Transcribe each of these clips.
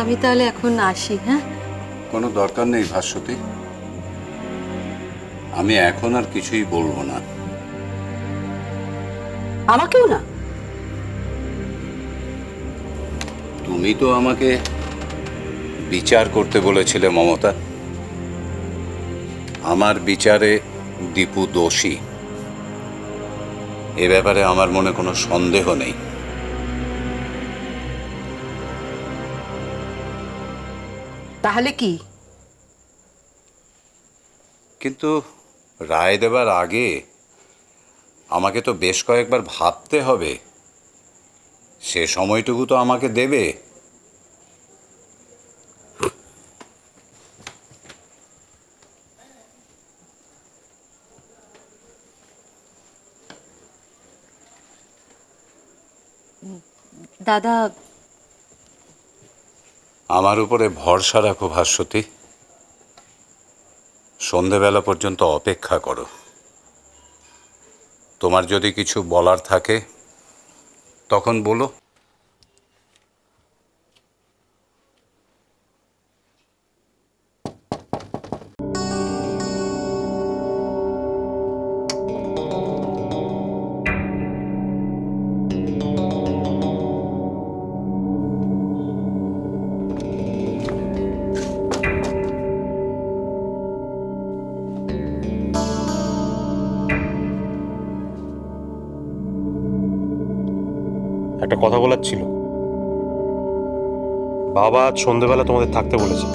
আমি তাহলে এখন আসি। হ্যাঁ, কোনো দরকার নেই ভাস্বতী, আমি এখন আর কিছুই বলবো না। আমাকেও না। তুমি তো আমাকে বিচার করতে বলেছিলে মমতা। আমার বিচারে দীপু দোষী, এ ব্যাপারে আমার মনে কোনো সন্দেহ নেই। তাহলে কি? কিন্তু রায় দেবার আগে আমাকে তো বেশ কয়েকবার ভাবতে হবে, সে সময়টুকু তো আমাকে দেবে। দাদা, আমার উপরে ভরসা রাখো ভাস্বতী, সন্ধেবেলা পর্যন্ত অপেক্ষা করো। তোমার যদি কিছু বলার থাকে তখন বলো। একটা কথা বলার ছিল। বাবা আজ সন্ধেবেলা তোমাদের থাকতে বলেছে।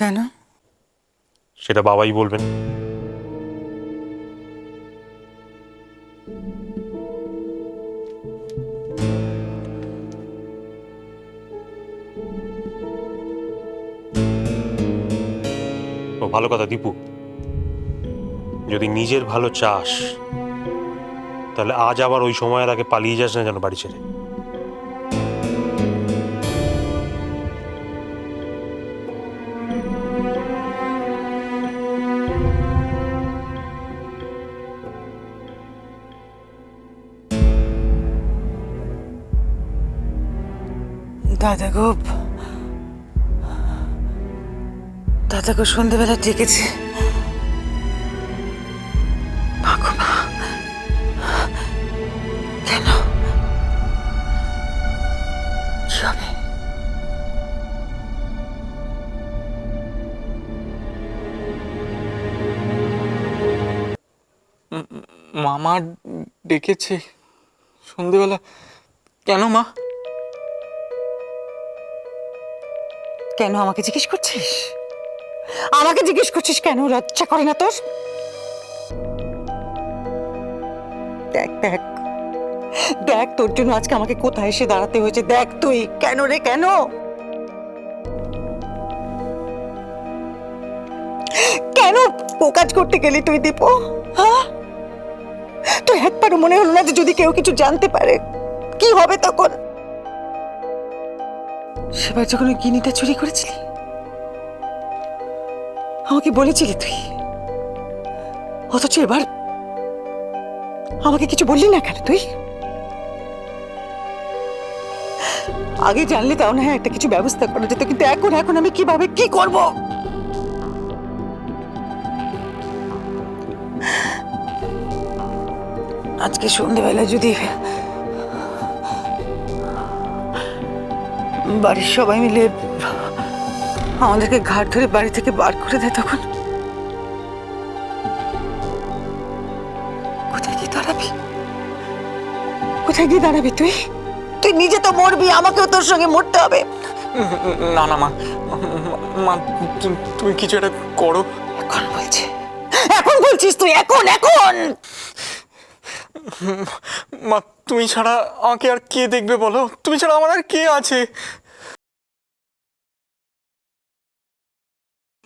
কেন? সেটা বাবাই বলবেন। ও ভালো কথা দীপু, যদি নিজের ভালো চাস তাহলে আজ আবার ওই সময়ের আগে পালিয়ে যাস না যেন বাড়ি ছেড়ে। দাদা গো সন্ধ্যেবেলা ডেকেছে। কেন? কি হবে? মামা ডেকেছে সন্ধেবেলা? কেন মা? কেন আমাকে জিজ্ঞেস করছিস? আমাকে জিজ্ঞেস করছিস কেন? লজ্জা করে না তোর? দেখ দেখ দেখ, তোর জন্য আজকে আমাকে কোথায় এসে দাঁড়াতে হয়েছে। দেখ তুই কেন রে, কেন? কেন ও কাজ করতে গেলি তুই দীপু? হ্যাঁ, তো একবারও মনে হলো না যে যদি কেউ কিছু জানতে পারে কি হবে তখন? সেবার যখন ওই গিনিটা চুরি করেছিলি আমাকে বলেছিলি তুই, অথচ এবার আমাকে কিছু বললি না কেন তুই? আগে জানলে তাও না একটা কিছু ব্যবস্থা করা যেত, কিন্তু এখন এখন আমি কিভাবে কি করব? আজকে সন্ধ্যেবেলা যদি বাড়ির সবাই মিলে আমাদেরকে ঘাট ধরে বাড়ি থেকে বার করে দেয়, তখন কোথায় গিয়ে দাঁড়াবি? কোথায় গিয়ে দাঁড়াবি তুই? তুই নিজে তো মরবি, আমাকেও তোর সঙ্গে মরতে হবে। না না মা, মা তুমি কিছু একটা করো। এখন বলছি, এখন বলছিস তুই? এখন এখন মা তুমি ছাড়া আমাকে আর কে দেখবে বলো? তুমি ছাড়া আমার আর কে আছে?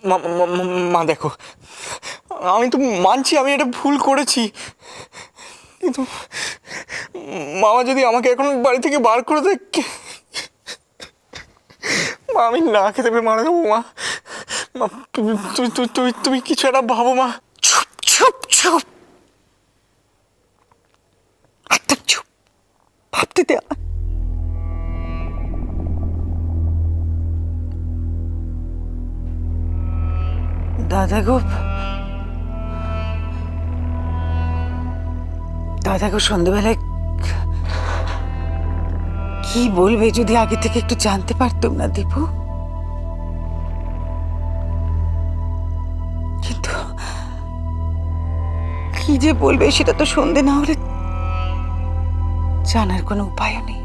মা মা- মা- মা দেখো, আমি তো মানছি আমি এটা ভুল করেছি, কিন্তু মামা যদি আমাকে এখন বাড়ি থেকে বার করে দেয়, মা আমি না খেতে পেয়ে মারা যাবো। মা মা তুমি তুমি তুমি তুমি কিছু একটা ভাবো মা। চুপ চুপ, একদম চুপ, ভাবতে দে আমায়। দাদা গো, দাদা গো, সন্ধ্যেবেলায় কি বলবে যদি আগে থেকে একটু জানতে পারতাম না দীপু। কিন্তু কি যে বলবে সেটা তো সন্ধে না হলে জানার কোনো উপায়ও নেই।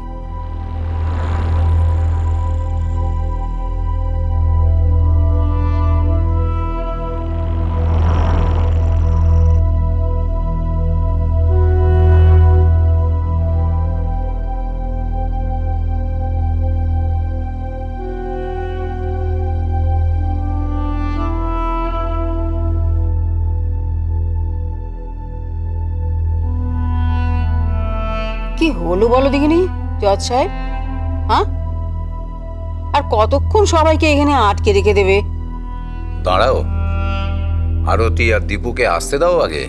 কি হলো বলো দেখিনি জজ সাহেব? হ্যাঁ, আর কতক্ষণ সবাইকে এখানে আটকে রেখে দেবে? দাঁড়াও, আরতি আর দীপুকে আসতে দাও আগে।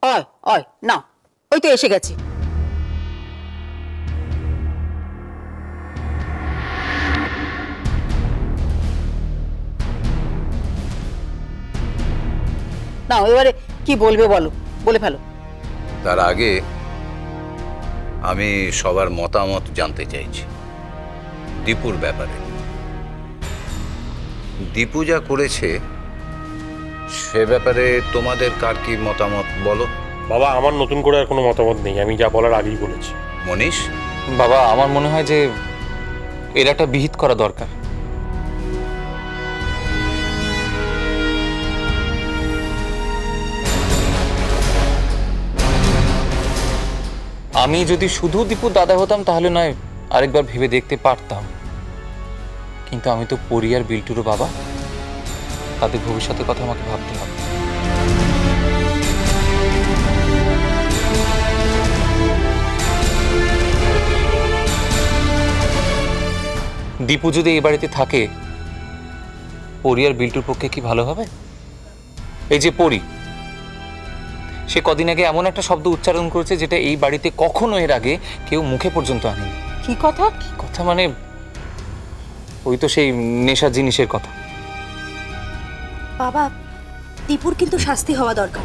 অয় অয় না, ওই তো এসে গেছে। না, এবারে কি বলবে বলো, বলে ফেলো। তার আগে আমি সবার মতামত জানতে চাইছি দীপুর ব্যাপারে। দীপু যা করেছে সে ব্যাপারে তোমাদের কার কি মতামত বলো। বাবা, আমার নতুন করে আর কোনো মতামত নেই, আমি যা বলার আগেই বলেছি। মনীষ? বাবা, আমার মনে হয় যে এর একটা বিহিত করা দরকার। আমি যদি শুধু দীপুর দাদা হতাম তাহলে নয় আরেকবার ভেবে দেখতে পারতাম, কিন্তু আমি তো পরি আর বিল্টুরও বাবা, তাদের ভবিষ্যতের কথা আমাকে ভাবতে হবে। দীপু যদি এই বাড়িতে থাকে, পরি আর বিল্টুর পক্ষে কি ভালো হবে? এই যে পরি, সে কদিন আগে এমন একটা শব্দ উচ্চারণ করেছে যেটা এই বাড়িতে কখনো এর আগে কেউ মুখে পর্যন্ত আনেনি। কি কথা? কি কথা মানে ওই তো সেই নেশা জিনিসের কথা। বাবা, দীপুর কিন্তু শাস্তি হওয়া দরকার।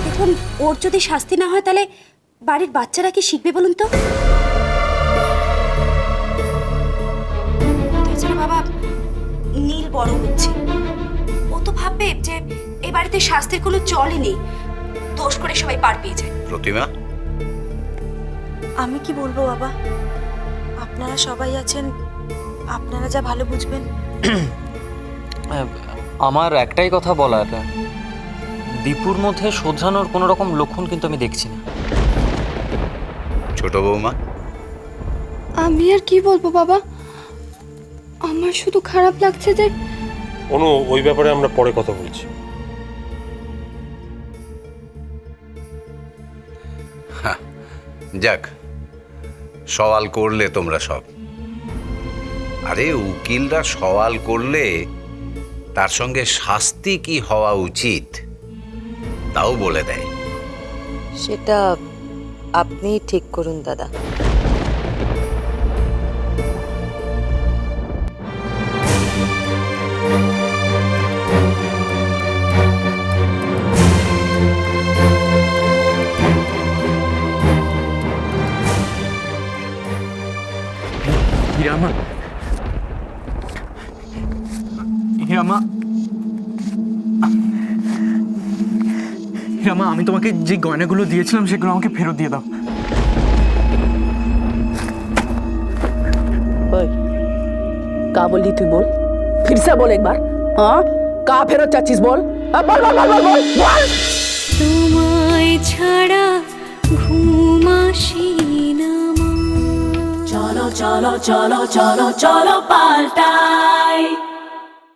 দেখুন, ওর যদি শাস্তি না হয় তাহলে বাড়ির বাচ্চারা কি শিখবে বলুন তো? তাছাড়া বাবা, নীল বড় হচ্ছে, ও তো ভাববে যে এই বাড়িতে শাস্তির কোনো চলই নেই, দোষ করে সবাই পার পেয়ে যায়। প্রতিমা? আমি কি বলবো বাবা, আপনারা সবাই আছেন, আপনারা যা ভালো বুঝবেন। আমার একটাই কথা বলার, দীপুর মধ্যে শোধরানোর কোনো রকম লক্ষণ কিন্তু আমি দেখছি না। ছোট বৌমা? আমি আর কি বলবো বাবা, আমার শুধু খারাপ লাগছে যে অনু, ওই ব্যাপারে আমরা পরে কথা বলছি। যাক, সওয়াল করলে তোমরা সব। আরে উকিলরা সওয়াল করলে তার সঙ্গে শাস্তি কি হওয়া উচিত তাও বলে দেয়। সেটা আপনিই ঠিক করুন দাদা। হিরামা, হিরামা, হিরামা, আমি তোমাকে যে গয়নাগুলো দিয়েছিলাম সেগুলো আমাকে ফেরত দিয়ে দাও। का बोल रही तू? बोल, फिर से बोल एक बार। हाँ, का फेरत चाचीस? बोल, बोल बोल बोल बोल बोल बोल। তোমায় ছাড়া ঘুম আসি না মা। চলো চলো চলো চলো চলো পাল্টাই।